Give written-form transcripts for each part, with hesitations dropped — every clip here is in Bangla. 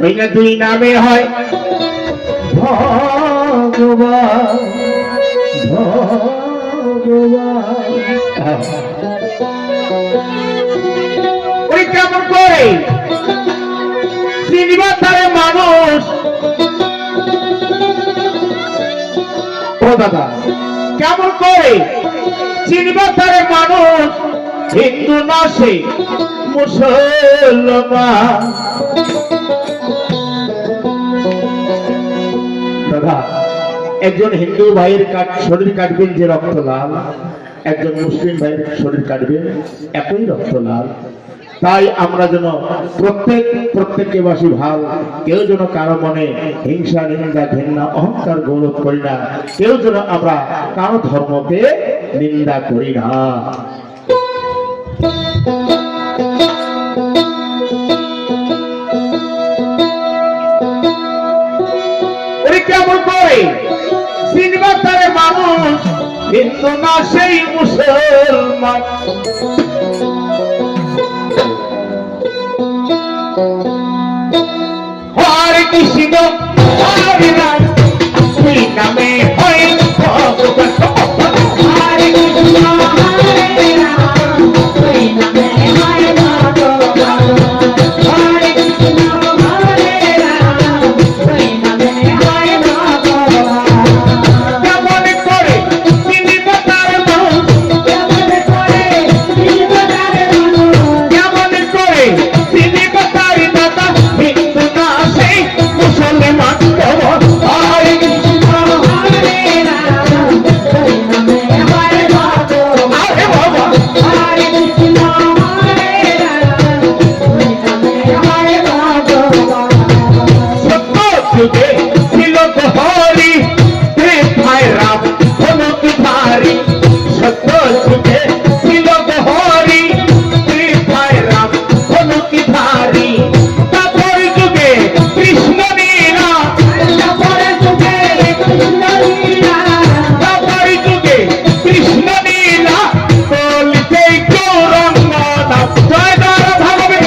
ওই না দুই নামে হয় ভগবান ভগবান। ওই কেমন করে চিনিবার তারে মানুষ, ও দাদা কেমন করে চিনিবার তারে মানুষ, হিন্দু না সে মুসলমান। দাদা একজন হিন্দু ভাইয়ের শরীর কাটবেন যে রক্ত লাল, একজন মুসলিম ভাইয়ের শরীর কাটবেন একই রক্ত লাল। তাই আমরা যেন প্রত্যেককে বাসী ভাল, কেউ যেন কারো মনে হিংসা নিন্দা ঘৃণা অহংকার গৌরব করি না, কেউ যেন আমরা কারো ধর্মকে নিন্দা করি না। কেমন করে চিনবার তারে মানুষ, হিন্দু না সেই মুসলমান। হরে কৃষ্ণ হরে রাম শ্রী নামে হয় ভগবান। হরে কৃষ্ণ হরে রাম শ্রী নামে হয় ভগবান। হরে কৃষ্ণ হরে রাম শ্রী নামে হয় ভগবান। কেমন করে চিনিবার তারে মানুষ, কেমন করে চিনিবার তারে মানুষ, কেমন করে চিনিবার তারে দাদা, হিন্দু না সেই মুসলমান। হরে কৃষ্ণ হরে রাম শ্রী নামে হয় ভগবান। আরে বাবা হরে কৃষ্ণ হরে রাম শ্রী নামে হয় ভগবান। সত্য যুগে ছিল হরি ভাই রাম হনুক ধারি। সত্য যুগে ছিল হরি ভাই রাম হনুক ধারি। তারপর যুগে কৃষ্ণ লীলা, তারপর যুগে কৃষ্ণ লীলা, তারপর যুগে কৃষ্ণ লীলা বলতে গৌরঙ্গ নাম। জয় দ্বারা ভাগবে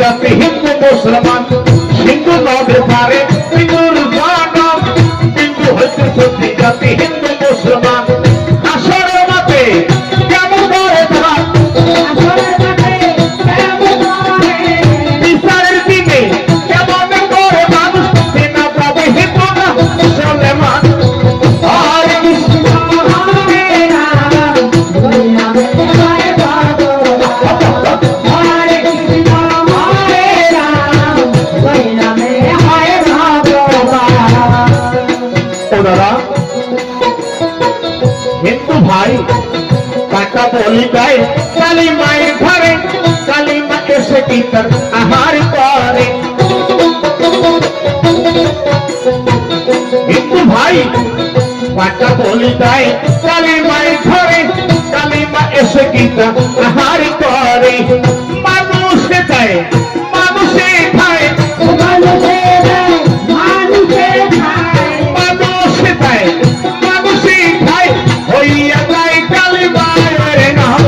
জাতি হিন্দু মুসলমান। হিন্দু নদে পারে হিন্দুর জনম, হিন্দু হইতে সত্যি জাতি হিন্দু মুসলমান। আসরের মাঠে কেমন করে ধান, আসরের মাঠে কেমন করে বিচারের দিনে কেমন করে মানুষ বিনা পাবে হিন্দু না মুসলমান। হরে কৃষ্ণ হরে রাম শ্রী নামে হয় ভগবান। হরে কৃষ্ণ হরে রাম শ্রী নামে হয় ভগবান। ও দাদা হিন্দু ভাই কাটা বলি গায়ে কালী মায়ের ঘরে, কালী মা এসে কীর্তন আহার করে। হিন্দু ভাই কাটা বলি গায়ে কালী মায়ের ঘরে, কালী মা এসে কীর্তন আহার করে। মানুষে দেয় মানুষে খায়, মানুষে দেয় মানুষে খায়, মানুষে দেয় মানুষে খায়, হইয়া যায় কালী মায়ের নাম।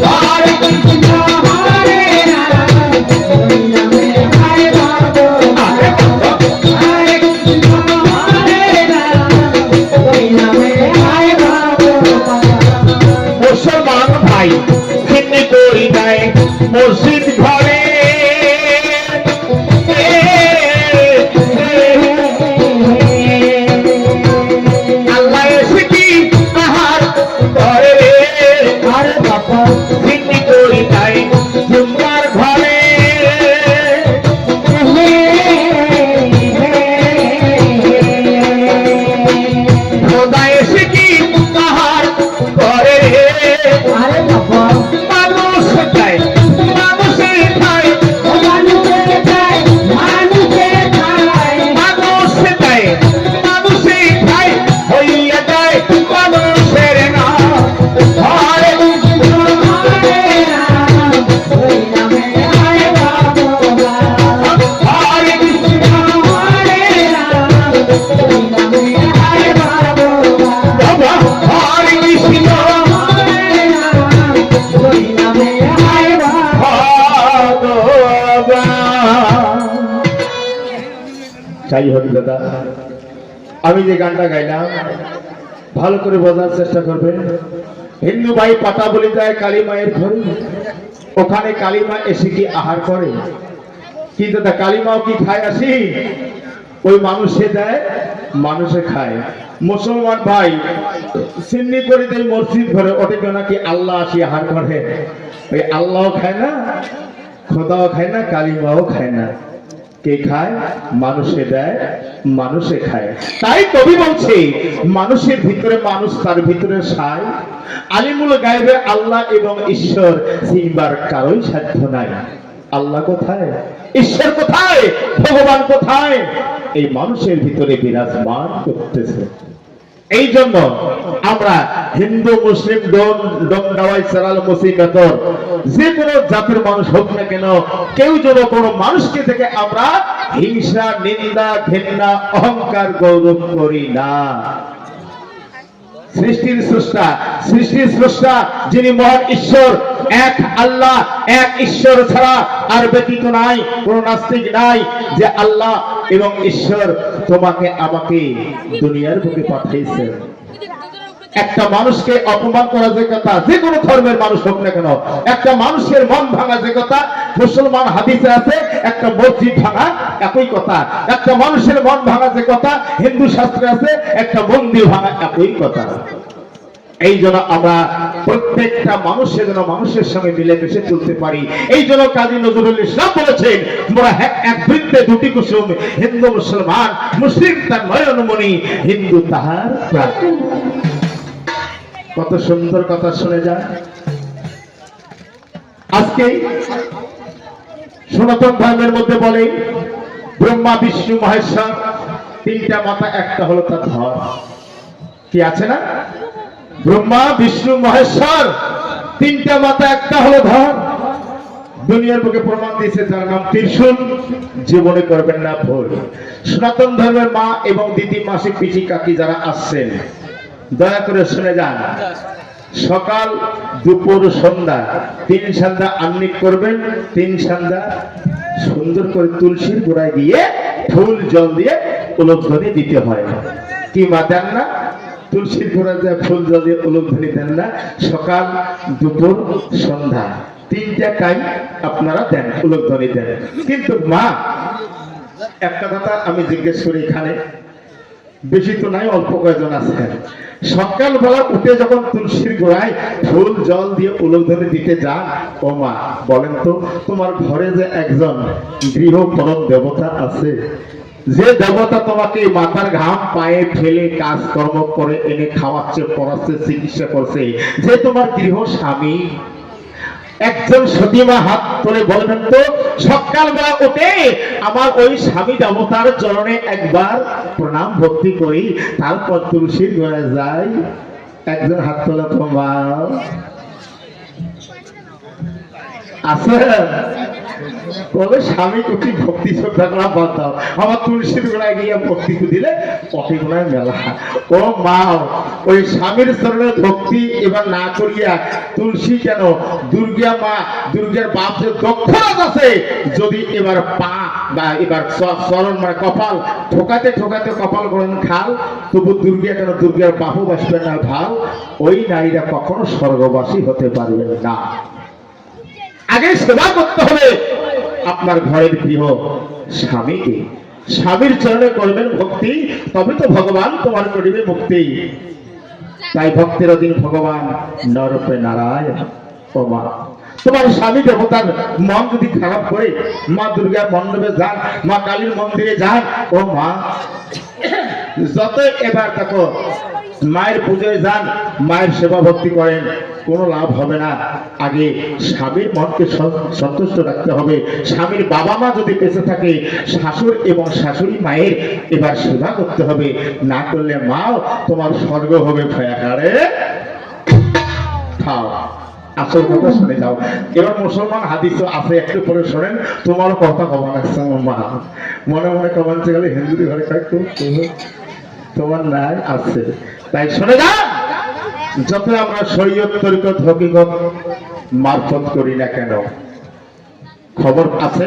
হরে কৃষ্ণ হরে রাম শ্রী নামে হয় ভগবান। হরে কৃষ্ণ হরে রাম শ্রী নামে হয় ভগবান। মুসলমান ভাই হিন্দি করি দেয় মসজিদ ঘরে, আল্লাহ এসে কি আহার করে। আর বাবা হিন্দি করি দেয় জুম্মার ঘরে, খোদা এসে যাই হোক দাদা, আমি যে গানটা গাইলাম ভালো করে বোঝার চেষ্টা করবেন। হিন্দু ভাই পাতা বলি যায় কালী মায়ের ঘরে, ওখানে কালী মা এসে কি আহার করে? কি দাদা, কালী মাও কি খায় আসি? ওই মানুষে দেয়, মানুষে খায়। মুসলমান ভাই সিন্নি করে দেয় মসজিদ ঘরে, ওটা কেন নাকি আল্লাহ আসি আহার করে? ওই আল্লাহও খায় না, খোদাও খায় না, কালী মাও খায় না। কে খায়? মানুষে দেয়, মানুষে খায়। তাই কবি বলছে মানুষের ভিতরে মানুষ, তার ভিতরে সাই। আলিমুল গায়বে আল্লাহ এবং ঈশ্বর চিনবার কারোই সাধ্য নাই। আল্লাহ কোথায়? ঈশ্বর কোথায়? ভগবান কোথায়? এই মানুষের ভিতরে বিরাজমান করতেছে। এই জন্য আমরা হিন্দু মুসলিম ডোম দাওয়াই সালাল মুসিবতর যে কোনো জাতির মানুষ হোক না কেন, কেউ যেন কোনো মানুষকে থেকে আমরা হিংসা, নিন্দা, ঘৃণা, অহংকার, গৌরব করি না। সৃষ্টির স্রষ্টা যিনি মহান ঈশ্বর, এক আল্লাহ, এক ঈশ্বর ছাড়া আর ব্যতীত নাই, কোন নাস্তিক নাই। যে আল্লাহ এবং ঈশ্বর তোমাকে আমাকে দুনিয়ার বুকে পাঠিয়েছেন। একটা মানুষকে অপমান করা যে কথা, যে কোনো ধর্মের মানুষ হোক না কেন, একটা মানুষের মন ভাঙা যে কথা মুসলমান হাদিসে আছে, একটা মসজিদ ভাঙা একই কথা। একটা মানুষের মন ভাঙা যে কথা হিন্দু শাস্ত্রে আছে, একটা মন্দির ভাঙা একই কথা। এই জন্য আমরা প্রত্যেকটা মানুষের জন্য মানুষের সঙ্গে মিলেমিশে চলতে পারি। এই জন্য কাজী নজরুল ইসলাম বলেছেন, মোরা এক বৃত্তে দুটি কুসুম, হিন্দু মুসলমান, মুসলিম তার নয়নমণি, হিন্দু তাহার প্রাণ। কত সুন্দর কথা শুনে যায়। আজকে সনাতন ধর্মের মধ্যে বলে ব্রহ্মা, বিষ্ণু, মহেশ্বর, তিনটা মাথা, একটা হলো তার ধর। কি আছে না? ব্রহ্মা, বিষ্ণু, মহেশ্বর, তিনটা মাথা, একটা হলো ধর। দুনিয়ার বুকে প্রমাণ দিয়েছে যার নাম ত্রিশূল, জীবনে করবেন না ভুল। সনাতন ধর্মের মা এবং দিদি, মাসিক, পিসি, কাকি যারা আসছেন, দয়া করে শুনে যান। সকাল, দুপুর, সন্ধ্যা, 3 সন্ধ্যা আহ্নিক করবেন। 3 সন্ধ্যা সুন্দর করে তুলসীর গোড়ায় গিয়ে ফুল জল দিয়ে উলুধ্বনি দিতে হয়। কি মা দেন না? তুলসীর গোড়ায় দিয়ে ফুল জল দিয়ে উলুধ্বনি দেন না? সকাল, দুপুর, সন্ধ্যা 3টা টাইম আপনারা দেন, উলুধ্বনি দেন। কিন্তু মা, একটা কথা আমি জিজ্ঞেস করি, এখানে বেশি তো নাই, অল্প কয়েকজন আছে, সকালবেলা উঠে যখন তুলসীর গোড়ায় ফুল জল দিয়ে উলুধ্বনি দিতে যান, ও মা বলেন তো, তোমার ঘরে যে একজন গৃহ পরম দেবতা আছে, যে দেবতা তোমাকে মাথার ঘাম পায়ে ফেলে কাজকর্ম করে এনে খাওয়াচ্ছে, পড়াচ্ছে, চিকিৎসা করছে, যে তোমার গৃহ স্বামী, একজন সতীমা হাত তুলে বলবেন তো, সকালবেলা উঠে আমার ওই স্বামী দেবতার চরণে একবার প্রণাম ভক্তি করি, তারপর তুলসীর গোড়ায় যাই। একজন হাত তোলা তো মা আছে? বলে স্বামী কুটি ভক্তি শ্রদ্ধা করা বাদ দাও, আমার তুলসীর গোড়ায় গিয়ে ভক্তি দিলে পটি গোড়ায় মেলা। ও মা, ওই স্বামীর চরণে ভক্তি এবার না করিয়া তুলসী কেন, দুর্গা মা, দুর্গার বাপ যে দক্ষরাজ আছে, যদি এবার পা বা এবার চরণ মানে কপাল ঠোকাতে ঠোকাতে কপাল করেন খাল, তবু দুর্গা কেন, দুর্গার বাহু বাসবেন না ঢাল, ওই নারীরা কখনো স্বর্গবাসী হতে পারবেন না। আগে সেবা করতে হবে আপনার ঘরের গৃহ স্বামীকে, স্বামীর চরণে করবেন ভক্তি, তবে তো ভগবান তোমার করিবে মুক্তি। তাই ভক্তের অধীন ভগবান, নরপে নারায়ণ। ও মা, তোমার স্বামী দেবতার মন যদি খারাপ করে, মা দুর্গার মণ্ডপে যান, মা কালীর মন্দিরে যান। ও মা, যত এবার দেখো মায়ের পুজোয় যান, মায়ের সেবা ভক্তি করেন, কোনো লাভ হবে না। আগে স্বামীর মনকে সন্তুষ্ট রাখতে হবে। স্বামীর বাবা মা যদি বেঁচে থাকে, শাশুড় এবং শাশুড়ি মায়ের এবার সেবা করতে হবে, না করলে মাও তোমার স্বর্গ হবে ভয়াকারে। খাও, আসল কথা শুনে যাও। এবার মুসলমান হাদিস আছে, একটু পরে শোনেন, তোমার কথা কমা লাগছে আমার মা, মনে মনে কমাচ্ছে গেলে হিন্দুদের ঘরে খাইতো তোমার নাই আছে। তাই শুনে যান, যত আমরা শরীয়ত, তরিকত, হকিকত মারফত করি না কেন, খবর আছে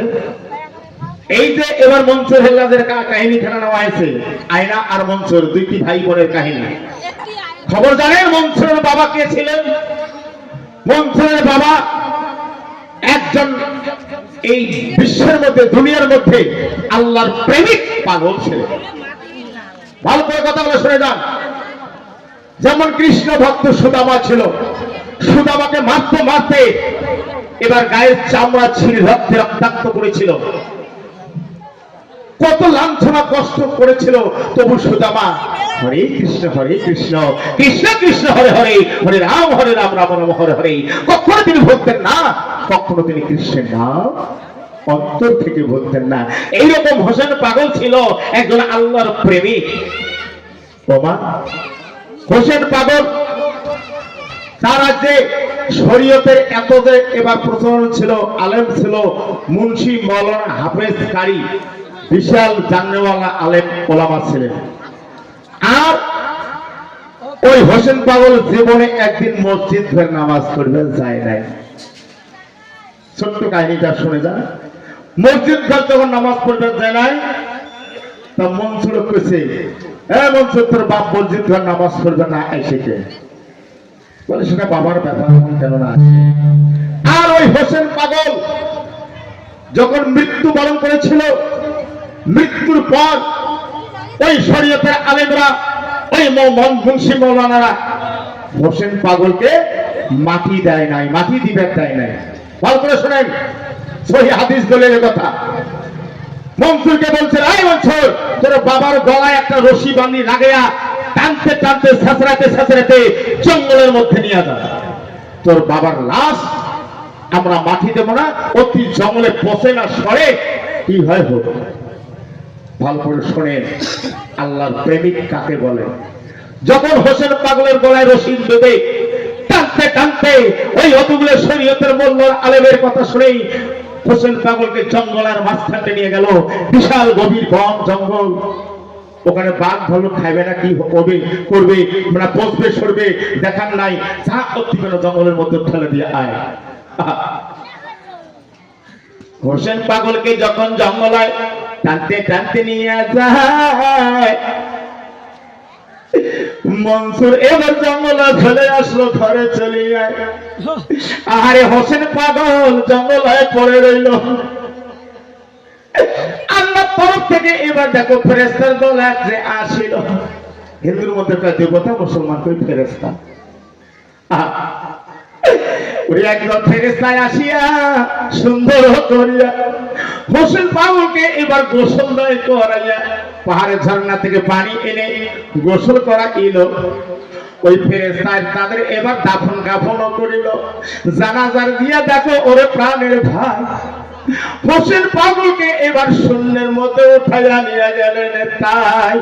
এই যে এবার মনসুর হেল্লাদের কাহিনী খেলা নেওয়া হয়েছে, আয়না আর মনসুর দুইটি ভাই বোনের কাহিনী। খবর জানেন মনসুরের বাবা কে ছিলেন? মনসুরের বাবা একজন এই বিশ্বের মধ্যে, দুনিয়ার মধ্যে আল্লাহর প্রেমিক পাগল ছিলেন। ভালো করে কথা বলে শুনে যান। যেমন কৃষ্ণ ভক্ত সুদামা ছিল, সুদামাকে মারতে মারতে এবার গায়ের চামড়া ছিঁড়ে রক্তে রক্তাক্ত করেছিল, কত লাঞ্ছনা কষ্ট করেছিল, তবু সুদামা হরে কৃষ্ণ কৃষ্ণ কৃষ্ণ হরে হরে, হরে রাম রাম রাম হরে হরে কখনো তিনি বলতেন না, কখনো তিনি কৃষ্ণের নাম অন্তর থেকে বলতেন না। এইরকম হোসেন পাগল ছিল, একজন আল্লাহর প্রেমিক। হোসেন পাগল তার রাজ্যে শরীয়তের এত যে এবার প্রচলন ছিল, আলেম ছিল, মুন্সি মৌলানা হাফেজ কারি, বিশাল জাননেওয়ালা আলেম ওলামা ছিলেন। আর ওই হোসেন পাগল জীবনে একদিন মসজিদ ফের নামাজ পড়বে যায় নাই। ছোট্ট কাহিনীটা শুনে যান। মসজিদ ফের যখন নামাজ পড়বে যায় নাই, তা মনসুর কইছে, মনসুর তোর বাপ মসজিদ ফের নামাজ পড়বে না এসেছে বলে, সেটা বাবার ব্যাপার, কেন না আসে। আর ওই হোসেন পাগল যখন মৃত্যু বরণ করেছিল, মৃত্যুর পর ওই শরীয়তের আলেমরা, ওই মুন্সি মৌলানারা হোসেন পাগলকে মাটি দেয় নাই, মাটি দিবে দেয় নাই। ভালো করে শোনেন, সহিহ হাদিস দলিলের কথা। মনসুরকে বলছে, এই মনসুর, তোর বাবার গলায় একটা রশি বাঁধি লাগাইয়া টানতে টানতে ছেঁচড়াতে জঙ্গলের মধ্যে নিয়ে যা, তোর বাবার লাশ আমরা মাটি দেব না, অতি জঙ্গলে পচে না সরে, কি হয় হোক। ভালো করে শোনেন, আল্লাহর প্রেমিক কাকে বলে। যখন হোসেন পাগলের গলায় রশি বেঁধে টানতে টানতে ওই অতগুলো শরীয়তের মোল্লার আলেমের কথা শুনেই হোসেন পাগলকে জঙ্গলের মাঝখানে নিয়ে গেল। বিশাল গভীর বন জঙ্গল, ওখানে বাঘ ভালো খাইবে না, কি করবে, মানে বসবে সরবে দেখার নাই, যা অতি কোনো জঙ্গলের মধ্যে ঠেলে দিয়ে আয়। হোসেন পাগলকে যখন জঙ্গলায় টানতে টানতে নিয়ে যায়, মনসুর এবার জঙ্গলে চলে আসলো, ঘরে চলে যায়। আরে হোসেন পাগল জঙ্গলায় পড়ে রইল। আল্লাহর তরফ থেকে এবার দেখো ফেরেশতার দল যে আসিল। হিন্দুর মধ্যে একটা দেবতা, মুসলমান কই ফেরেশতা। ওই একজন ফেরেশতায় আসিয়া সুন্দর করিয়া হোসেন পাগলকে এবার গোসল দেয় করাইয়া, পাহাড়ের ঝর্ণা থেকে পানি এনে গোসল করা এলো। ওই ফেরেশতায় তাদের এবার দাফন কাফনও করিল। জানাজার দিয়া দেখো ওরে প্রাণের ভাই হোসেন পাগলকে এবার শূন্যের মধ্যে উঠাইয়া নিয়ে গেলেন। তাই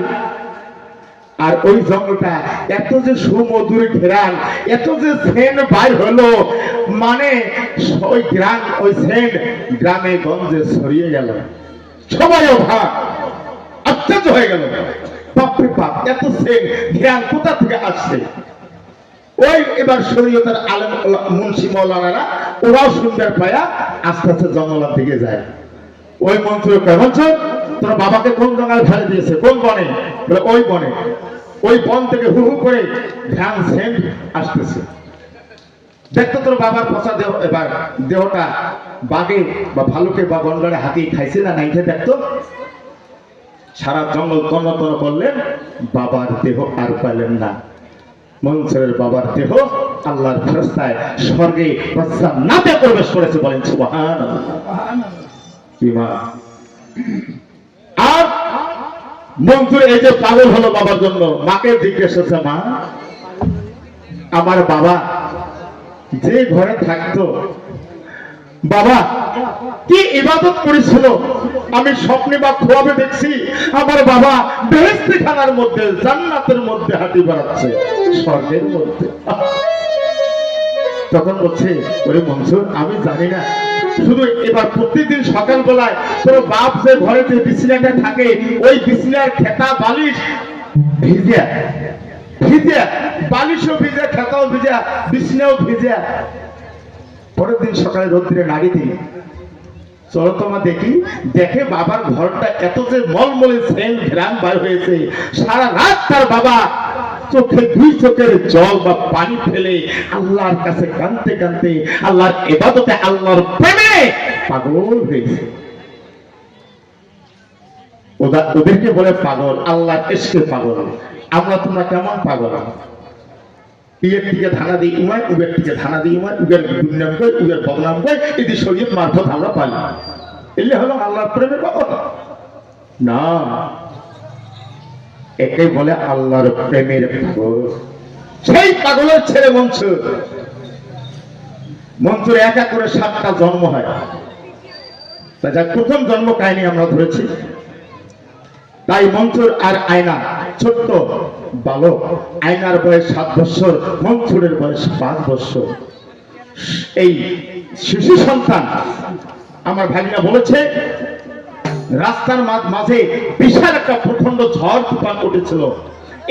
আর ওই জঙ্গলটা এত যে সুমধুর ঘেরান, এত যে সেন্ট বাইর হলো, মানে ওই গ্রাম, ওই সেন্ট গ্রামে গঞ্জে ছড়িয়ে গেল। সবাই অবাক, আশ্চর্য হয়ে গেল, বাপরে বাপ, এত সেন্ট ঘেরান কোথা থেকে আসছে। ওই এবার শরীয়তের আলেম মুন্সি মৌলানারা ওরাও সুন্দর পায়া আস্তে আস্তে জঙ্গলের দিকে যায়। ওই মন্ত্রী মনসুর, তোর বাবাকে কোন জঙ্গলে ফেলে দিয়েছে? কোন বনে? বলে ওই বনে। ওই বন থেকে হু হু করে ঘ্রাণ সেন্ট আসতেছে। দেখতো তোর বাবার পচা দেহ, এবার দেহটা বাঘে বা ভালুকে বা গন্ডারে হাতি খাইছে না নাইতে দেখতো। সারা জঙ্গল তন্ন করলেন, বাবার দেহ আর পাইলেন না। মনসুরের বাবার দেহ আল্লাহর ফেরেশতায় স্বর্গে জান্নাতে প্রবেশ করেছে, বলেন সুবহানাল্লাহ। আর মনসুর এই যে পাগল হলো বাবার জন্য, মাকে জিজ্ঞেস করছে, মা আমার বাবা যে ঘরে থাকতো, বাবা কি ইবাদত করেছিল, আমি স্বপ্নে বা খোয়াবে দেখছি আমার বাবা বেহেশতি খানার মধ্যে, জান্নাতের মধ্যে হাঁটি বেড়াচ্ছে, স্বর্গের মধ্যে। তখন বলছে, ওরে মনসুর আমি জানি না, শুধু এবার প্রতিদিন সকালবেলায় তোর বাপ যে ঘরে যে বিছানাটা থাকে, ওই বিছানার খেতা বালিশ ভিজা ভিজা, বালিশও ভিজা, খেতাও ভিজা, বিছানাও ভিজা। পরের দিন সকালে রোদ্রে নাড়ি দিই, চলো তোমার দেখি। দেখে বাবার ঘরটা এত যে মলমলে সেন্ট ঘ্রাণ বার হয়েছে, সারা রাত তার বাবা চোখে দুই চোখের জল বা পানি ফেলে আল্লাহর কাছে কাঁদতে কাঁদতে, আল্লাহর ইবাদতে, আল্লাহর প্রেমে পাগল হয়েছে। ওদেরকে বলে পাগল, আল্লাহর ইশকে পাগল। আমরা তোমরা কেমন পাগল? ইয়ের থেকে ধানা দিই উমায়, উবের থেকে ধানা দিই উমায়, উবের দুর্নাম কই, উবের বদনাম কই, এটি শরীয়ত মারফত আমরা পাই। এলে হলো আল্লাহর প্রেমের পাগল না, একে বলে আল্লাহর প্রেমের পাগল। সেই পাগলের ছেলে মনসুর। মনসুর এক এক করে 7টা জন্ম হয়। যাক, প্রথম জন্ম কাহিনী আমরা ধরেছি। তাই মনসুর আর আয়না ছোট্ট বালক। আয়নার বয়স 7 বছর, মনসুরের বয়স 5 বছর। এই শিশু সন্তান, আমার ভাগিনা বলেছে, রাস্তার মাঝে বিশাল একটা প্রচন্ড ঝড় তুফান উঠেছিল।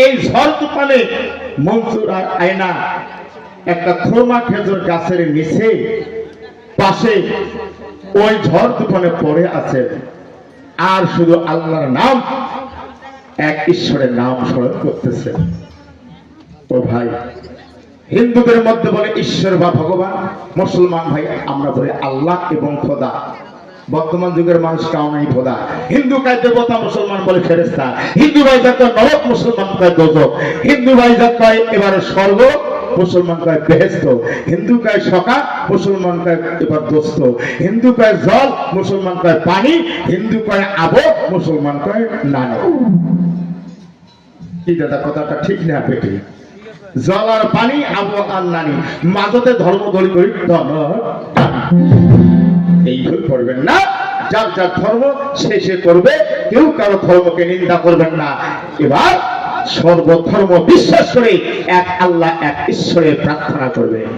এই ঝড় তুফানে মনসুর আর আয়না একটা খোরমা খেজুর গাছের নিচে পাশে ওই ঝড় তুফানে পড়ে আছে, আর শুধু আল্লাহর নাম, এক ঈশ্বরের নাম স্মরণ করতেছে। ও ভাই, হিন্দুদের মধ্যে বলে ঈশ্বর বা ভগবান, মুসলমান ভাই আমরা বলি আল্লাহ এবং খোদা। বর্তমান যুগের মানুষ কাউ নাই খোদা। হিন্দু কায় দেবতা, মুসলমান বলে ফেরেশতা। হিন্দু ভাই যা কয় নরক, মুসলমান কয় দোজখ। হিন্দু ভাই যা কয় এবারে স্বর্গ, মুসলমান কয় বেহেশত। হিন্দু কয় সকা, মুসলমান কয় এবার দোস্ত। হিন্দু কয় জল, মুসলমান কয় পানি। হিন্দু কয় আবো, মুসলমান কয় নানি। কি দাদা কথাটা ঠিক না পেটে? জল আর পানি, আবো আর নানি, মাঝতে ধর্ম দড়ি করি এই ভুল করবেন না। যার যার ধর্ম সে করবে, কেউ কারো ধর্মকে নিন্দা করবেন না। এবার সর্বধর্ম বিশ্বাস করে এক আল্লাহ, এক ঈশ্বরে প্রার্থনা করবেন।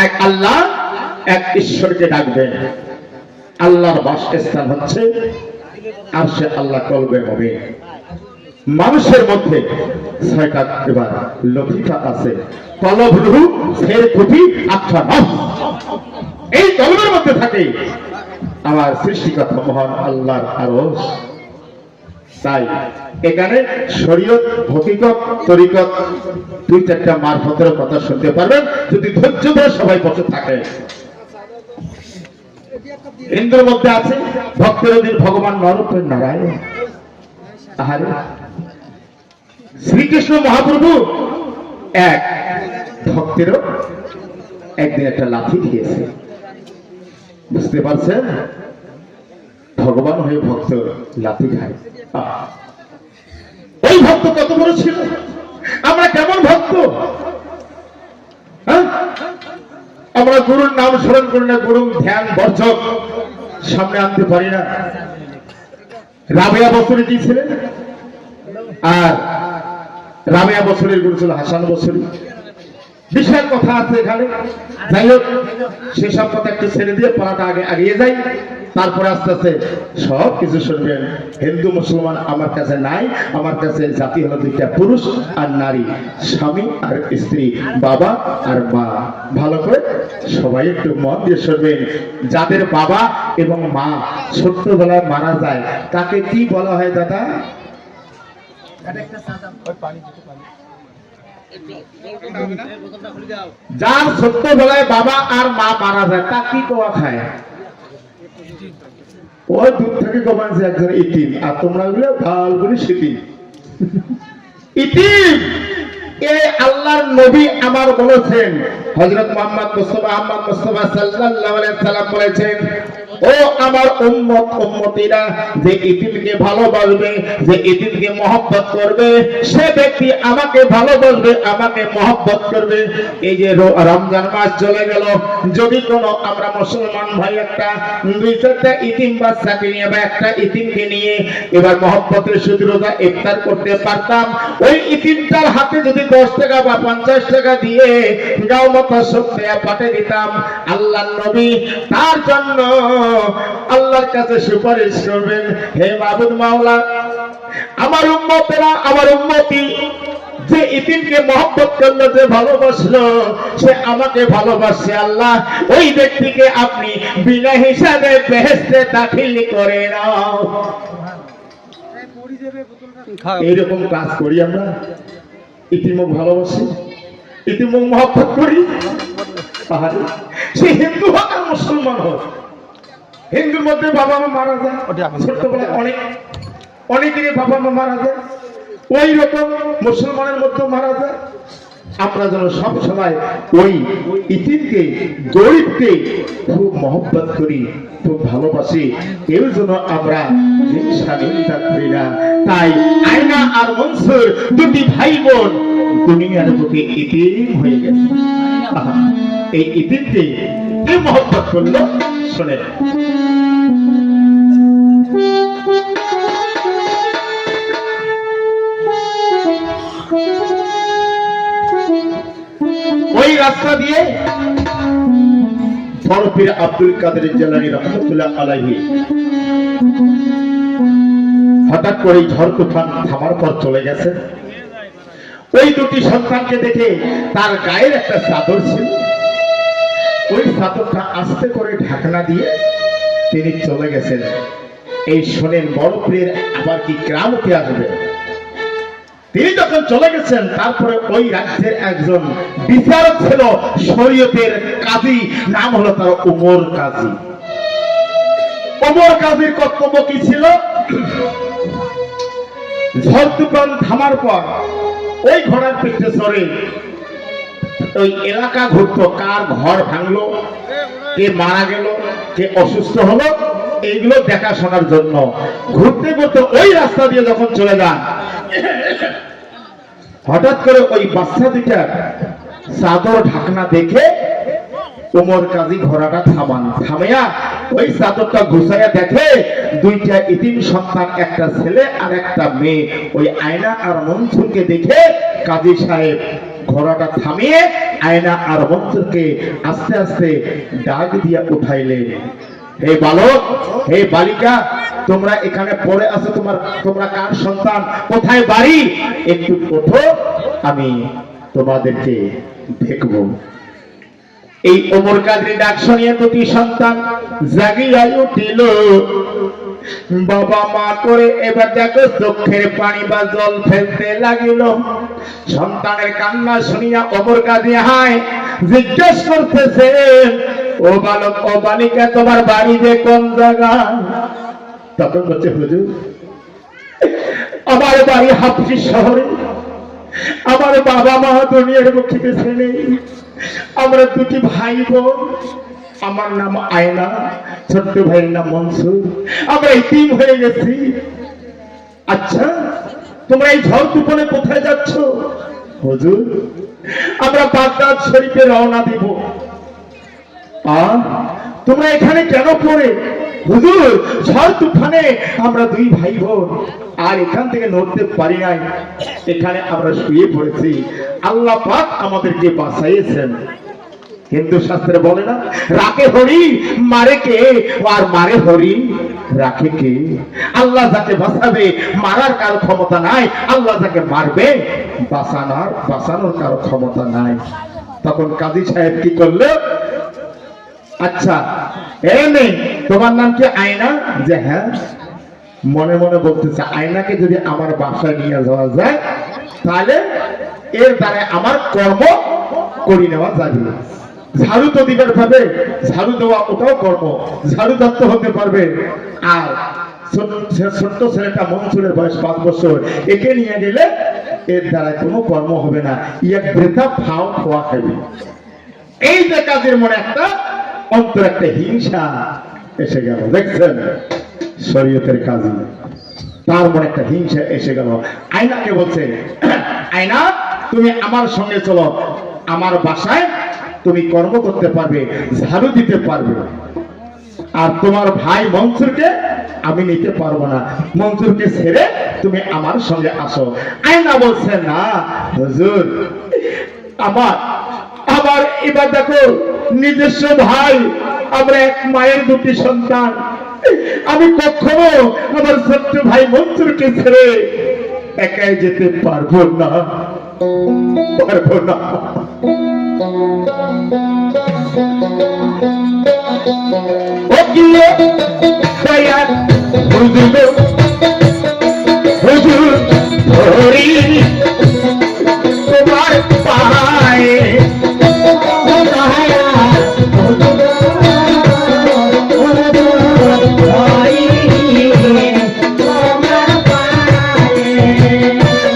এক আল্লাহ, এক ঈশ্বরকে ডাকবেন। আল্লাহর বাসস্থান হচ্ছে আরশে আল্লাহ, কলবে হবে। মানুষের মধ্যে 6টা এবার লতিফা আছে। কলব, রূহ, ফের, কুটি, আত্মা, নফস। এই কলবের মধ্যে থাকে আমার সৃষ্টিকর্তা মহান আল্লাহর আরশ। তাই এখানে শরীয়ত, হকিকত, তরিকত 2-4টা মারফতের কথা শুনতে পারবেন যদি ধৈর্য ধরে সবাই বসে থাকে। হিন্দুর মধ্যে আছে ভক্তের অধীন ভগবান নরপের নারায়ণ। আহারে, শ্রীকৃষ্ণ মহাপ্রভু এক ভক্তেরও একদিন একটা লাঠি দিয়েছে। বুঝতে পারছেন? ভগবান হয়ে ভক্ত লাঠি খায়। ওই ভক্ত কত বড় ছিল! আমরা কেমন ভক্ত! আমরা গুরুর নাম স্মরণ করি না, গুরুর ধ্যান বর্জক সামনে আনতে পারি না। রাবেয়া বছরে কি ছিলেন? আর রাবেয়া বছরের গুরু ছিল হাসান বছরী। বিশাল কথা আছে এখানে। যাই হোক, সেসব কথা একটু ছেড়ে দিয়ে পড়াটা আগে এগিয়ে যাই, তারপরে আস্তে আস্তে সব কিছু শুনবেন। হিন্দু মুসলমান আমার কাছে নাই, আমার কাছে জাতি হলো 2টা, পুরুষ আর নারী, স্বামী আর স্ত্রী, বাবা আর মা। ভালো করে সবাই একটু মন দিয়ে শুনবেন। যাদের বাবা এবং মা ছোট্টবেলায় মারা যায় তাকে কি বলা হয় দাদা? যার ছোট্টবেলায় বাবা আর মা মারা যায় তা কি কোয়া খায়? ওই দূর থেকে কমানছে একজন ইতিম, আর তোমরা গুলো ভাল করে শিখি ইতিম। এই আল্লাহর নবী আমার বলেছেন, হযরত মুহাম্মদ মুস্তাফা সাল্লাল্লাহু আলাইহি সাল্লাম বলেছেন, ও আমার উম্মত উম্মতিরা, যে ইতিমকে ভালোবাসবে, যে ইতিমকে মহব্বত করবে, সে ব্যক্তি আমাকে ভালোবাসবে, আমাকে মহব্বত করবে। এই যে রমজান মাস চলে গেল, যদি কোনো আমরা মুসলমান ভাই একটা 2-4টা ইতিম বাচ্চাকে নিয়ে বা একটা ইতিমকে নিয়ে এবার মহব্বতের শুধু রোজা ইফতার করতে পারতাম, ওই ইতিমটার হাতে যদি 10 টাকা বা 50 টাকা দিয়ে গাও মতো সত্যি পাঠিয়ে দিতাম, আল্লাহর নবী তার জন্য আল্লাহর কাছে সুপারিশ করবেন, হে মাবুদ মাওলা, আমার উম্মতেরা, আমার উম্মতি যে ইতিমকে মহব্বত করলো, যে ভালোবাসলো, সে আমাকে ভালোবাসে। আল্লাহ ওই ব্যক্তিকে আপনি বিনা হিসাবে বেহেশতে দাখিল করে নাও। এইরকম কাজ করি আমরা, ইতিমও ভালোবাসি, ইতিমও মহব্বত করি। সে হিন্দু হোক আর মুসলমান হোক, হিন্দুর মধ্যে বাবা মা মারা যায় ছোট্টবেলায়, অনেকেরই বাবা মা মারা যায়, ওই রকম মুসলমানের মধ্যে মারা যায়। আমরা যেন সব সময় ওই ইতিমকে, গরিবকে খুব মহব্বত করি, খুব ভালোবাসি, কেউ যেন আমরা হিংসা নিন্দা করি না। তাই আয়না আর মনসুর দুটি ভাই বোন দুনিয়ার বুকে ইতিম হয়ে গেছে। এই ইতিমকে কে মহব্বত করলো শোনে। ওই রাস্তা দিয়ে বড় পীর আব্দুল কাদের জিলানী রাহমাতুল্লাহ আলাইহি হঠাৎ করে ঝড় তুফান থামার পর চলে গেছে। ওই দুটি সন্তানকে দেখে তার গায়ের একটা চাদর ছিল, ওই চাদরটা আস্তে করে ঢাকনা দিয়ে তিনি চলে গেছেন। এই শোনেন, বড় পীর আবার কি গ্রামকে আসবে। তিনি যখন চলে গেছেন, তারপরে ওই রাজ্যের একজন বিচারক ছিল, শরীয়তের কাজী, নাম হলো তার ওমর কাজী। ওমর কাজীর কর্তব্য কি ছিল? ঝড় তুফান থামার পর ওই ঘোড়ার পিঠে চড়ে ওই এলাকা ঘুরতো, কার ঘর ভাঙলো, কে মারা গেল, কে অসুস্থ হলো, এইগুলো দেখাশোনার জন্য ঘুরতে ঘুরতে ওই রাস্তা দিয়ে যখন চলে যান, হঠাৎ করে ওই বাচ্চা দুটার চাদর ঢাকনা দেখে ওমর কাজী ঘোড়াটা থামাইয়া ওই চাদরটা ঘুষাইয়া দেখে দুইটা ইতিম সন্তান, একটা ছেলে আর একটা মেয়ে। ওই আয়না আর মনসুরকে দেখে কাজী সাহেব ঘোড়াটা থামিয়ে আয়না আর মনসুরকে আস্তে আস্তে ডাক দিয়া উঠাইলেন, হে বালক, হে বালিকা, তোমরা এখানে পড়ে আছো, তোমরা কার সন্তান, কোথায় বাড়ি, একটু ওঠো, আমি তোমাদেরকে দেখব। এই ওমর কাজী ডাক শুনিয়ে দুটি সন্তান জাগিয়া উঠিল। বাবা মা করে এবার দেখো চোখের পানি বা জল ফেলতে লাগিল। সন্তানের কান্না শুনিয়া ওমর কাজী হায় জিজ্ঞেস করতেছে, ও বালক, ও বালিকা, তোমার বাড়ি যে কোন জায়গা? তখন বলছে, হুজুর, আমার বাড়ি হাফসি শহরে, আমার বাবা মা দুনিয়ার মুখে বেঁচে নেই, আমরা দুটি ভাই বোন, আমার নাম আয়না, ছোট্ট ভাইয়ের নাম মনসুর, আমরা ইতিম হয়ে গেছি। আচ্ছা, তোমরা এই ঝড় তুফানে কোথায় যাচ্ছ? হুজুর, আমরা বাগদাদ শরীফে রওনা দিব। তোমরা এখানে কেন পড়ে? হুজুর, ঝড় তুফানে আমরা দুই ভাই বোন আর এখান থেকে নড়তে পারি নাই, এখানে আমরা শুয়ে পড়েছি, আল্লাহ পাক আমাদেরকে বাঁচাইয়েছেন। হিন্দু শাস্ত্রে বলে না, রাখে হরি মারে কে, আর মারে হরি রাখে কে? আল্লাহ যাকে বাঁচাবে মারার কারো ক্ষমতা নাই, আল্লাহ যাকে মারবে বাঁচানোর কারো ক্ষমতা নাই। তখন কাজী সাহেব কি করলো? আচ্ছা, নেই, তোমার নাম কি আয়না? যে হ্যাঁ। মনে মনে বলতেছে, আয়নাকে যদি আমার বাসায় নিয়ে যাওয়া যায়, তাহলে এর দ্বারা আমার কর্ম করে নেওয়া যাবে। ঝাড়ু তো দিবার ভাবে, ঝাড়ু দেওয়া ওটাও কর্ম, ঝাড়ু দত্ত হতে পারবে। আর ছোট্ট ছেলেটা মনসুরের বয়স 5 বছর, একে নিয়ে গেলে এর দ্বারা কোনো কর্ম হবে না, এক বৃথা ফাও খোয়া খাবে। এই যে কাজের মনে একটা অন্তর, একটা হিংসা এসে গেল। দেখছেন, শরীয়তের কাজী, তার মনে একটা হিংসা এসে গেল। আয়নাকে বলছে, আয়না, তুমি আমার সঙ্গে চলো, আমার বাসায় তুমি কর্ম করতে পারবে, ঝাড়ু দিতে পারবে, আর তোমার ভাই মনসুরকে আমি নিতে পারবো না, মনসুরকে ছেড়ে তুমি আমার সঙ্গে আসো। আয়না বলছে, না হুজুর, আমার এবার দেখো নিজস্ব ভাই, আমরা এক মায়ের দুটি সন্তান, আমি কখনো আমার ছোট্ট ভাই মনসুরকে ছেড়ে একাই যেতে পারবো না। পারবো না। হুজুর ধরি তোমার পায়ে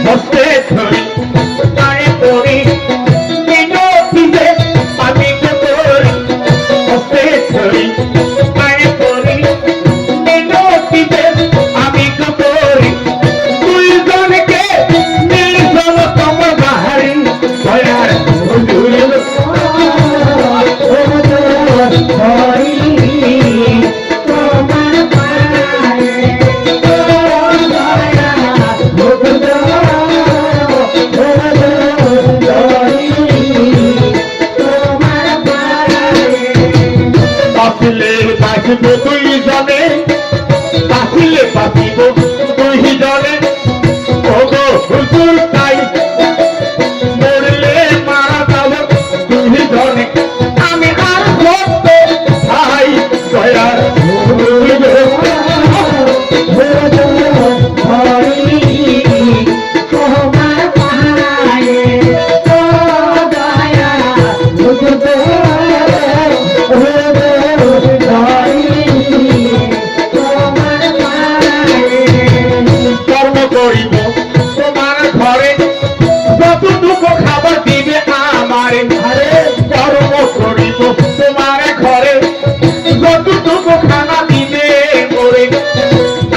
মস্তে ধরি পায়ে পড়ি মিনতিতে আমি করি মস্তে ধরি পায়ে পড়ি মিনতিতে আমি করি তুই জনকে মিলন তোমার বাহারি দয়ার হুজুর বাঁচিব দুই জনে বাঁচিলে বাঁচিব দুই জনে ওগো হুজুর তাই মরলে মারা যাব দুই জনে আমি আর করতে ভাই দয়ার করিব তোমার ঘরে যতটুকু খাবার দিবে আমার ঘরে কর্ম করিব তোমার ঘরে যতটুকু খানা দিবে ওরে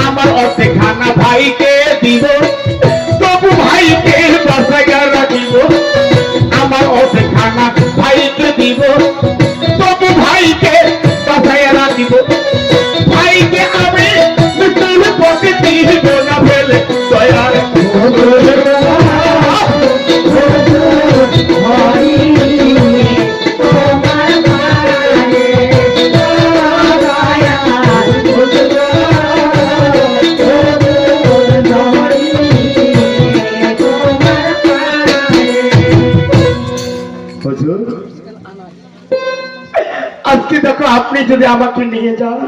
আমার অর্ধেক খানা ভাইকে দিব তবু ভাইকে বাঁচাইয়া রাখিব আমার অর্ধেক খানা ভাইকে দিব তবু ভাইকে বাঁচাইয়া রাখিব ভাইকে আমি মৃত্যুর পথে দিব না ফেলে দয়ার হুজুর আজকে দেখো আপনি যদি আমাকে নিয়ে যান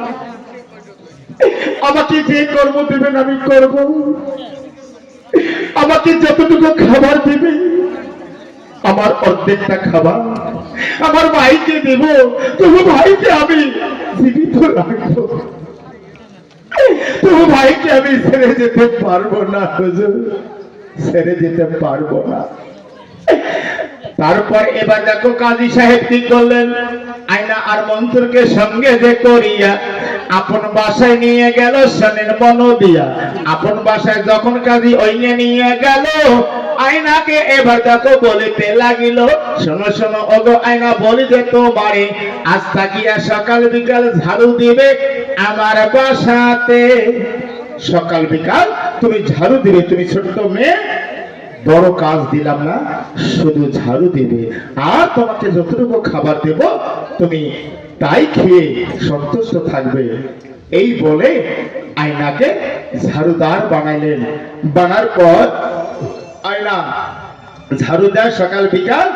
আমাকে যে কর্ম দেবেন আমি করব আমাকে যতটুকু খাবার দেবে আমার অর্ধেকটা খাবার আমার ভাইকে দেব তবু ভাইকে আমি জীবিত রাখবো তবু ভাইকে আমি ছেড়ে যেতে পারবো না হুজুর ছেড়ে যেতে পারবো না। তারপর এবার দেখো কাজী সাহেব কি করলেন আয়না আর মন্ত্রকে সঙ্গে যে করিয়া আপন বাসায় নিয়ে গেল শনের বন দিয়া আপন বাসায় যখন কাজী ওইনে নিয়ে গেল আয়নাকে এবার দেখো বলিতে লাগিল শোনো শোনো ওগো আয়না বলিতে তোমারে আজ থাকিয়া সকাল বিকাল ঝাড়ু দিবে আমার বাসাতে সকাল বিকাল তুমি ঝাড়ু দিবে তুমি ছোট্ট মেয়ে বড় কাজ দিলাম না শুধু ঝাড়ু দিবে আর তোমাকে যতটুকু খাবার দেব তুমি তাই খেয়ে সন্তুষ্ট থাকবে এই বলে আয়নাকে ঝাড়ুদার বানাইলেন বানার পর আয়না ঝাড়ু দেয় সকাল বিকাল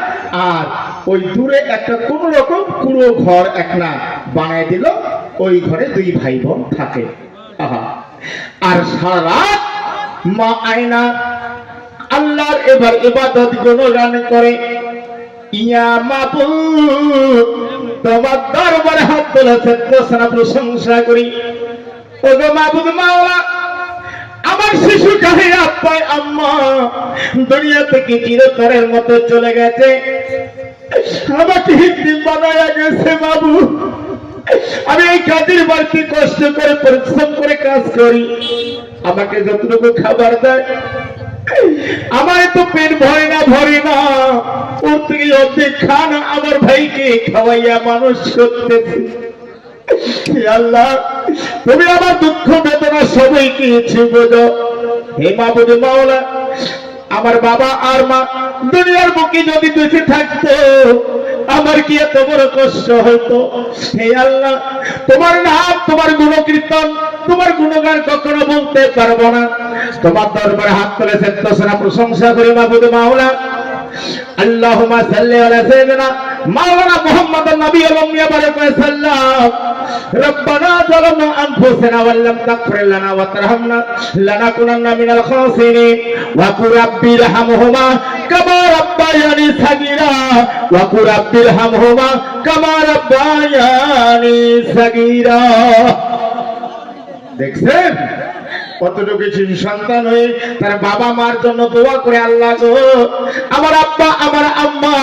আর ওই দূরে একটা কোন রকম কুড়ো ঘর একটা বানাই দিল ওই ঘরে দুই ভাই বোন থাকে আহা আর সারা রাত মা আয়না আল্লাহর এবার ইবাদত গুণগান করে ইয়া মাবুদ তোমার দরবারে হাত তুলেছে তোরা প্রশংসা করি ওগো মাবুদ মাওলা আমার শিশু কাহে আব্বা আম্মা দুনিয়া থেকে চিরতরের মতো চলে গেছে আমাকে হিন্দি বানায়া গেছে মাবুদ আমি এই কাজের বাড়িতে কষ্ট করে পরিশ্রম করে কাজ করি আমাকে যতটুকু খাবার দেয় আমার তো পেট ভরে না ওর থেকে অর্ধেক খানা আমার ভাইকে খাওয়াইয়া মানুষ করতেছে আল্লাহ তুমি আমার দুঃখ বেদনা সবাইকে বোঝো হে মাবুদ মাওলা আমার বাবা আর মা দুনিয়ার বুকে যদি বেঁচে থাকতো আমার কি এত বড় কষ্ট হতো। হে আল্লাহ, তোমার নাম, তোমার গুণকীর্তন, তোমার গুণগান কখনো বলতে পারবো না। তোমার দরবারে হাত তুলে চেতনা প্রশংসা করে মাবুদ মাওলা। আল্লাহুম্মা সাল্লি আলা সাইয়্যিদিনা মাওলানা মুহাম্মাদুন নবিয়্যুল উম্মি বারাক ওয়া সাল্লাম। রব্বানা যালামনা আনফুসানা ওয়া লাম তাগফির লানা ওয়া তারহামনা লানাকুনান্না মিনাল খাসিরিন ওয়া কুর রাব্বিরহামহুমা কামা রাব্বায়ানি সাগীরা ওয়া কুর রাব্বিরহামহুমা কামা রাব্বায়ানি সাগীরা। দেখছেন কতটুকু শিশু সন্তান হয়ে তার বাবা মার জন্য দোয়া করে, আল্লাহ গো আমার আব্বা আমার আম্মা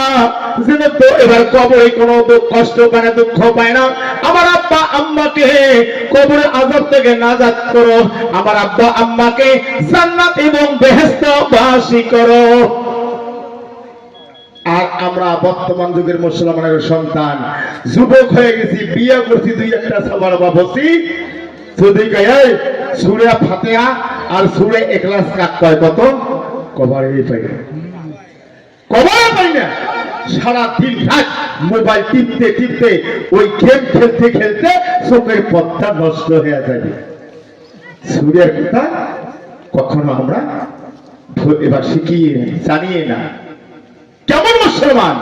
যেন তো এবার কবরে কোনো কষ্ট পায় না, দুঃখ পায় না। আমার আব্বা আম্মাকে কবরের আযাব থেকে নাজাত করো, আমার আব্বা আম্মাকে জান্নাত এবং বেহেশত বাসী করো। আর আমরা বর্তমান যুগের মুসলমানের সন্তান, যুবক হয়ে গেছি, বিয়ে করছি, দুই একটা সবার বাবসি যদি গায়ে সূরা ফাতিহা আর সূরা ইখলাস কাট কয় কত কবরে পাই না, কবরে পাই না। সারা দিন রাত মোবাইল টিপতে টিপতে ওই গেম খেলতে খেলতে চোখের পর্দা নষ্ট হয়ে যাবে। সূরার কথা কখনো আমরা এবার শিখিয়ে জানিয়ে না। কেমন মুসলমান?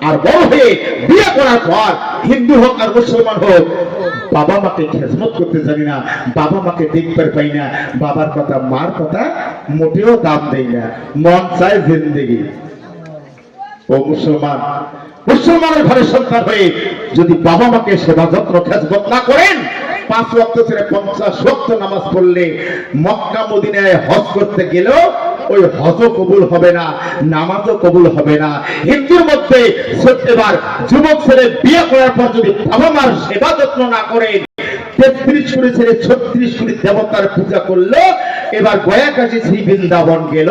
আর বড় হয়ে বিয়ে করার পর হিন্দু হোক আর মুসলমান হোক, বাবা মাকে খেজমত করতে জানি না, বাবা মাকে দেখতে পাই না, বাবার কথা মার কথা মোটেও দাম দেই না, মন চায় জিন্দেগি। ও মুসলমান, মুসলমানের ঘরে সন্তান হয়ে যদি বাবা মাকে সেবা যত্ন খেজমত না করেন, 5 ওয়াক্ত ছেড়ে 50 ওয়াক্ত নামাজ পড়লে, মক্কা মদিনায় হজ করতে গেলেও ওই হজও কবুল হবে না, নামাজও কবুল হবে না। হিন্দুর মধ্যে এবার যুবক ছেলে বিয়ে করার পর যদি বাবা মার সেবা যত্ন না করে 33 কোটি ছেলে 36 কোটি দেবতার পূজা করলো, এবার গয়া কাশী শ্রী বৃন্দাবন গেল,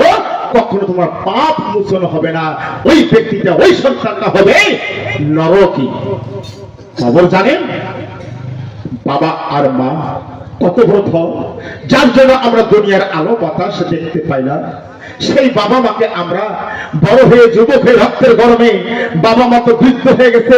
কখনো তোমার পাপ মোচন হবে না। ওই ব্যক্তিটা, ওই সন্তানটা হবে নরকী। খবর জানেন? বাবা আর মা কত প্রথম, যার জন্য আমরা দুনিয়ার আলো বাতাস দেখতে পাই না। সেই বাবা মাকে আমরা বড় হয়ে যুবক হয়ে রক্তের গরমে বাবা মা তো বৃদ্ধ হয়ে গেছে,